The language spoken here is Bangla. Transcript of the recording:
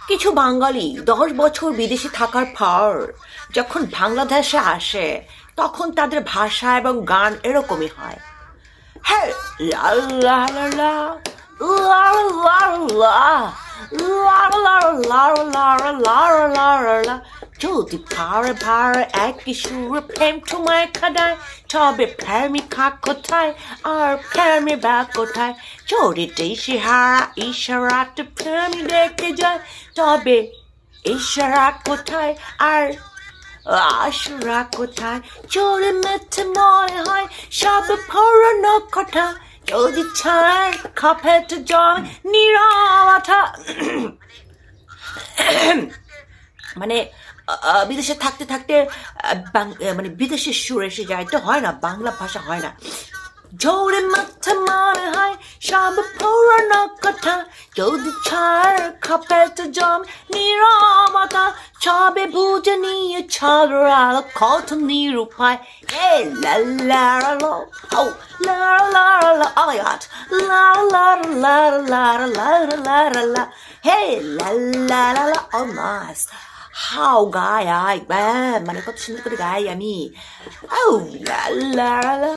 কিছু বাঙালি 10 বছর বিদেশে থাকার পর যখন বাংলাদেশে আসে তখন তাদের ভাষা এবং গান এরকমই হয়। হ্যাঁ, লা লা লা লা, লা লা লা, লা লা লা লা লা লা লা। যদি ভারে ভারে একই সুরে প্রেম তোমায় খাদায়, তবে প্রেমিকা কোথায় আর প্রেমে বা কোথায়? যদি দেশে হারা ইশারাতে প্রেমী দেখে যায়, তবে ইশারা কোথায় আর আশরা কোথায়? চোরে মেথে মনে হয় সব পুরনো কথা, যদি ছায় খপেতে জল নীরবতা। মানে বিদেশে থাকতে থাকতে মানে বিদেশের সুর এসে যায়, তো হয় না, বাংলা ভাষা হয় না। জোরে মাথা মনে হয় সব পুরনো কথা, যদি ছাড় খপেতে জম নীরবতা, সবে বুঝে নিয়ে ছাড়ো আলো কত নিরুপায়। হে লা লা লা, ও লা লা লা, oh my god, la la la la la la la la, hey la la la la, oh nice. How গায় আই, মানে কত সুন্দর করে গাই আমি। Oh la la la.